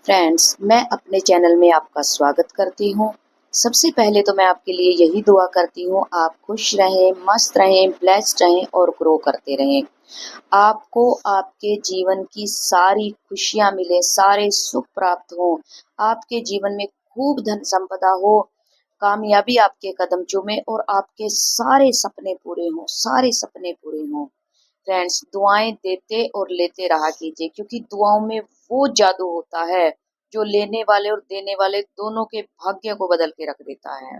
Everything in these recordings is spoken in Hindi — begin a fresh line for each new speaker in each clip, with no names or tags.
फ्रेंड्स, मैं अपने चैनल में आपका स्वागत करती हूँ। सबसे पहले तो मैं आपके लिए यही दुआ करती हूँ, आप खुश रहें, मस्त रहें, ब्लेस्ड रहें और ग्रो करते रहें। आपको आपके जीवन की सारी खुशियाँ मिले, सारे सुख प्राप्त हों, आपके जीवन में खूब धन संपदा हो, कामयाबी आपके कदम चूमे और आपके सारे सपने पूरे हों, सारे सपने पूरे हों। फ्रेंड्स, दुआएं देते और लेते रहा कीजिए, क्योंकि दुआओं में वो जादू होता है जो लेने वाले और देने वाले दोनों के भाग्य को बदल के रख देता है।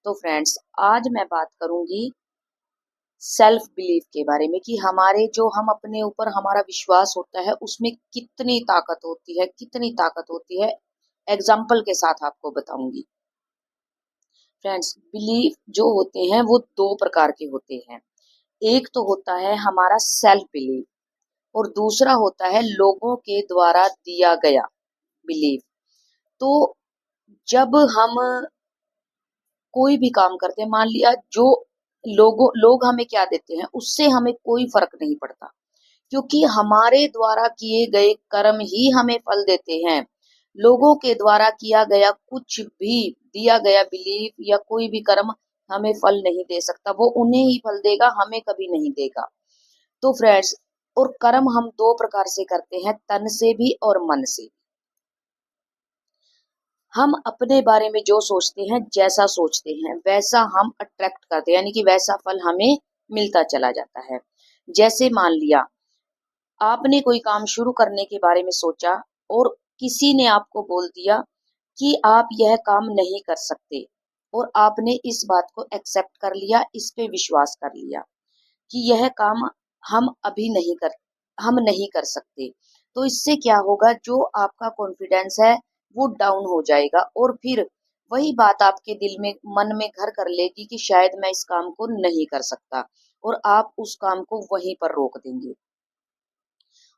तो फ्रेंड्स, आज मैं बात करूंगी सेल्फ बिलीफ के बारे में कि हमारे जो हम अपने ऊपर हमारा विश्वास होता है उसमें कितनी ताकत होती है, कितनी ताकत होती है। एग्जाम्पल के साथ आपको बताऊंगी। फ्रेंड्स, बिलीफ जो होते हैं वो दो प्रकार के होते हैं। एक तो होता है हमारा सेल्फ बिलीफ और दूसरा होता है लोगों के द्वारा दिया गया बिलीफ। तो जब हम कोई भी काम करते हैं, मान लिया जो लोग हमें क्या देते हैं उससे हमें कोई फर्क नहीं पड़ता, क्योंकि हमारे द्वारा किए गए कर्म ही हमें फल देते हैं। लोगों के द्वारा किया गया कुछ भी, दिया गया बिलीफ या कोई भी कर्म हमें फल नहीं दे सकता, वो उन्हें ही फल देगा, हमें कभी नहीं देगा। तो फ्रेंड्स, और कर्म हम दो प्रकार से करते हैं, तन से भी और मन से भी। हम अपने बारे में जो सोचते हैं, जैसा सोचते हैं वैसा हम अट्रैक्ट करते हैं, यानी कि वैसा फल हमें मिलता चला जाता है। जैसे मान लिया आपने कोई काम शुरू करने के बारे में सोचा और किसी ने आपको बोल दिया कि आप यह काम नहीं कर सकते, और आपने इस बात को एक्सेप्ट कर लिया, इस पे विश्वास कर लिया कि यह काम हम अभी हम नहीं कर सकते। तो इससे क्या होगा, जो आपका कॉन्फिडेंस है वो डाउन हो जाएगा और फिर वही बात आपके दिल में, मन में घर कर लेगी कि शायद मैं इस काम को नहीं कर सकता, और आप उस काम को वहीं पर रोक देंगे।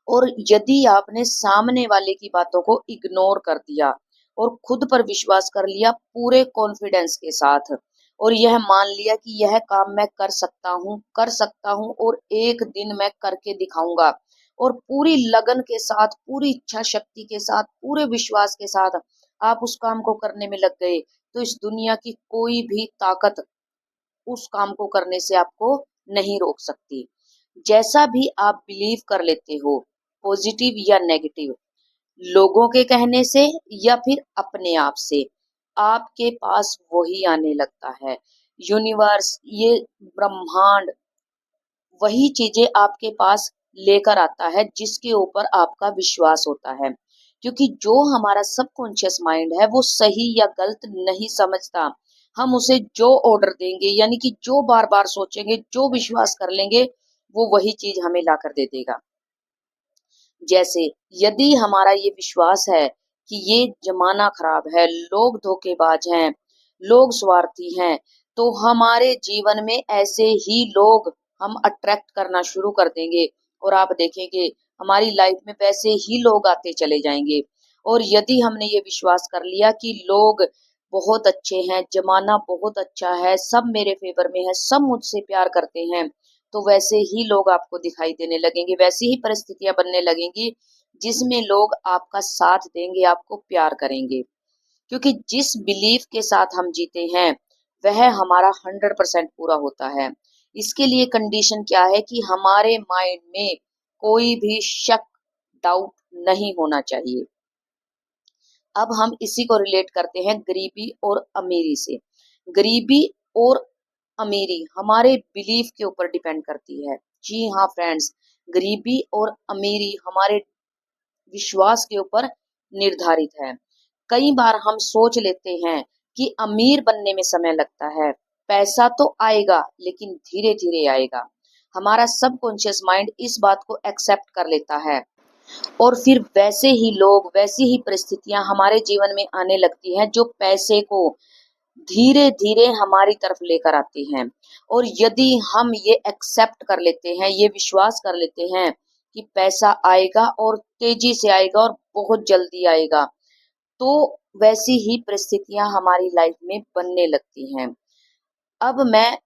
और यदि आपने सामने वाले की बातों को इग्नोर कर दिया और खुद पर विश्वास कर लिया पूरे कॉन्फिडेंस के साथ, और यह मान लिया कि यह काम मैं कर सकता हूँ और एक दिन मैं करके दिखाऊंगा, और पूरी लगन के साथ, पूरी इच्छा शक्ति के साथ, पूरे विश्वास के साथ आप उस काम को करने में लग गए, तो इस दुनिया की कोई भी ताकत उस काम को करने से आपको नहीं रोक सकती। जैसा भी आप बिलीव कर लेते हो, पॉजिटिव या नेगेटिव, लोगों के कहने से या फिर अपने आप से, आपके पास वही आने लगता है। यूनिवर्स, ये ब्रह्मांड वही चीजें आपके पास लेकर आता है जिसके ऊपर आपका विश्वास होता है, क्योंकि जो हमारा सबकॉन्शियस माइंड है वो सही या गलत नहीं समझता। हम उसे जो ऑर्डर देंगे, यानी कि जो बार बार सोचेंगे, जो विश्वास कर लेंगे, वो वही चीज हमें ला कर दे देगा। जैसे यदि हमारा ये विश्वास है कि ये जमाना खराब है, लोग धोखेबाज हैं, लोग स्वार्थी हैं, तो हमारे जीवन में ऐसे ही लोग हम अट्रैक्ट करना शुरू कर देंगे, और आप देखेंगे हमारी लाइफ में वैसे ही लोग आते चले जाएंगे। और यदि हमने ये विश्वास कर लिया कि लोग बहुत अच्छे हैं, जमाना बहुत अच्छा है, सब मेरे फेवर में है, सब मुझसे प्यार करते हैं, तो वैसे ही लोग आपको दिखाई देने लगेंगे, वैसी ही परिस्थितियां बनने लगेंगी जिसमें लोग आपका साथ देंगे, आपको प्यार करेंगे। क्योंकि जिस बिलीफ के साथ हम जीते हैं वह हमारा 100% पूरा होता है। इसके लिए कंडीशन क्या है कि हमारे माइंड में कोई भी शक, डाउट नहीं होना चाहिए। अब हम इसी को रिलेट करते हैं गरीबी और अमीरी से। गरीबी और अमीरी हमारे बिलीफ के ऊपर डिपेंड करती है। जी हाँ फ्रेंड्स, गरीबी और अमीरी हमारे विश्वास के ऊपर निर्धारित है। कई बार हम सोच लेते हैं कि अमीर बनने में समय लगता है, पैसा तो आएगा लेकिन धीरे धीरे आएगा। हमारा सबकॉन्शियस माइंड इस बात को एक्सेप्ट कर लेता है, और फिर वैसे ही लोग, वैसी ही परिस्थितियां हमारे जीवन में आने लगती हैं जो पैसे को धीरे धीरे हमारी तरफ लेकर आती हैं। और यदि हम ये एक्सेप्ट कर लेते हैं, ये विश्वास कर लेते हैं कि पैसा आएगा और तेजी से आएगा और बहुत जल्दी आएगा, तो वैसी ही परिस्थितियां हमारी लाइफ में बनने लगती हैं। अब मैं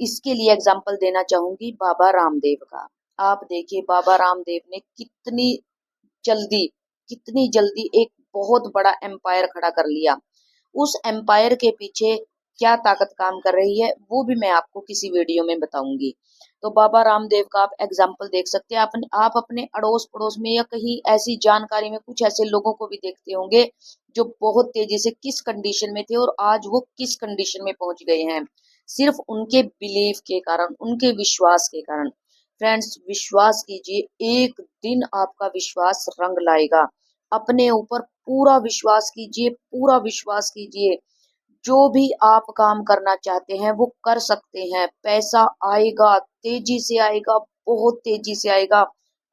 इसके लिए एग्जाम्पल देना चाहूंगी बाबा रामदेव का। आप देखिए बाबा रामदेव ने जल्दी कितनी जल्दी एक बहुत बड़ा एम्पायर खड़ा कर लिया। उस एम्पायर के पीछे क्या ताकत काम कर रही है वो भी मैं आपको किसी वीडियो में बताऊंगी। तो बाबा रामदेव का आप एग्जाम्पल देख सकते हैं। आप अपने अड़ोस पड़ोस में या कहीं ऐसी जानकारी में कुछ ऐसे लोगों को भी देखते होंगे जो बहुत तेजी से किस कंडीशन में थे और आज वो किस कंडीशन में पहुंच गए हैं, सिर्फ उनके बिलीफ के कारण, उनके विश्वास के कारण। फ्रेंड्स, विश्वास कीजिए, एक दिन आपका विश्वास रंग लाएगा। अपने ऊपर पूरा विश्वास कीजिए, पूरा विश्वास कीजिए। जो भी आप काम करना चाहते हैं वो कर सकते हैं। पैसा आएगा, तेजी से आएगा, बहुत तेजी से आएगा,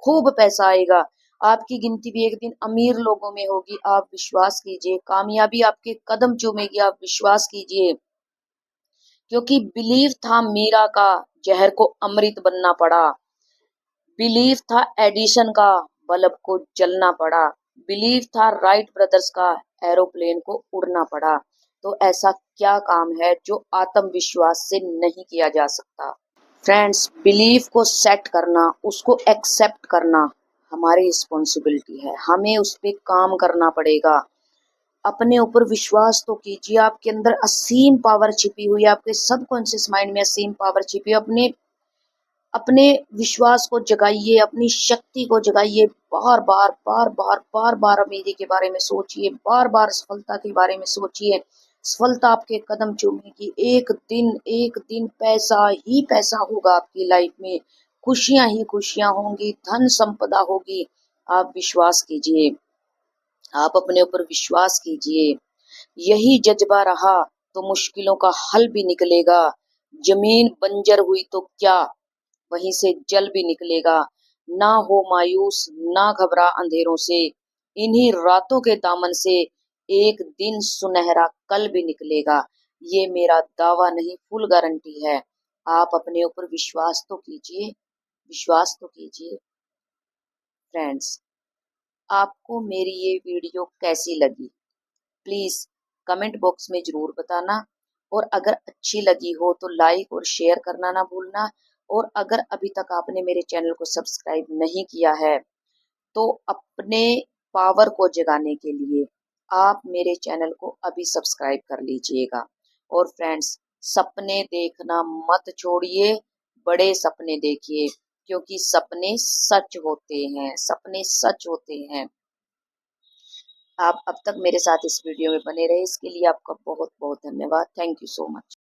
खूब पैसा आएगा। आपकी गिनती भी एक दिन अमीर लोगों में होगी, आप विश्वास कीजिए। कामयाबी आपके कदम चूमेगी, आप विश्वास कीजिए। क्योंकि बिलीव था मीरा का, जहर को अमृत बनना पड़ा। बिलीव था एडिशन का, बल्ब को जलना पड़ा। बिलीव था राइट ब्रदर्स का, एरोप्लेन को उड़ना पड़ा। तो ऐसा क्या काम है जो आत्मविश्वास से नहीं किया जा सकता। फ्रेंड्स, बिलीफ को सेट करना, उसको एक्सेप्ट करना हमारी रिस्पॉन्सिबिलिटी है। हमें उस पर काम करना पड़ेगा। अपने ऊपर विश्वास तो कीजिए। आपके अंदर असीम पावर छिपी हुई है, आपके सबकॉन्शियस माइंड में असीम पावर छिपी है। अपने अपने विश्वास को जगाइए, अपनी शक्ति को जगाइए। बार बार बार बार बार बार अमीरी के बारे में सोचिए, बार बार सफलता के बारे में सोचिए। सफलता आपके कदम चूमेगी। एक दिन पैसा ही पैसा होगा आपकी लाइफ में, खुशियां ही खुशियां होंगी, धन संपदा होगी। आप विश्वास कीजिए, आप अपने ऊपर विश्वास कीजिए। यही जज्बा रहा तो मुश्किलों का हल भी निकलेगा। जमीन बंजर हुई तो क्या, वहीं से जल भी निकलेगा। ना हो मायूस, ना घबरा अंधेरों से, इन्हीं रातों के दामन से एक दिन सुनहरा कल भी निकलेगा। ये मेरा दावा नहीं, फुल गारंटी है। आप अपने ऊपर विश्वास तो कीजिए, विश्वास तो कीजिए। फ्रेंड्स, आपको मेरी ये वीडियो कैसी लगी प्लीज कमेंट बॉक्स में जरूर बताना। और अगर अच्छी लगी हो तो लाइक और शेयर करना ना भूलना। और अगर अभी तक आपने मेरे चैनल को सब्सक्राइब नहीं किया है तो अपने पावर को जगाने के लिए आप मेरे चैनल को अभी सब्सक्राइब कर लीजिएगा। और फ्रेंड्स, सपने देखना मत छोड़िए, बड़े सपने देखिए, क्योंकि सपने सच होते हैं, सपने सच होते हैं। आप अब तक मेरे साथ इस वीडियो में बने रहे, इसके लिए आपका बहुत बहुत धन्यवाद। Thank you so much.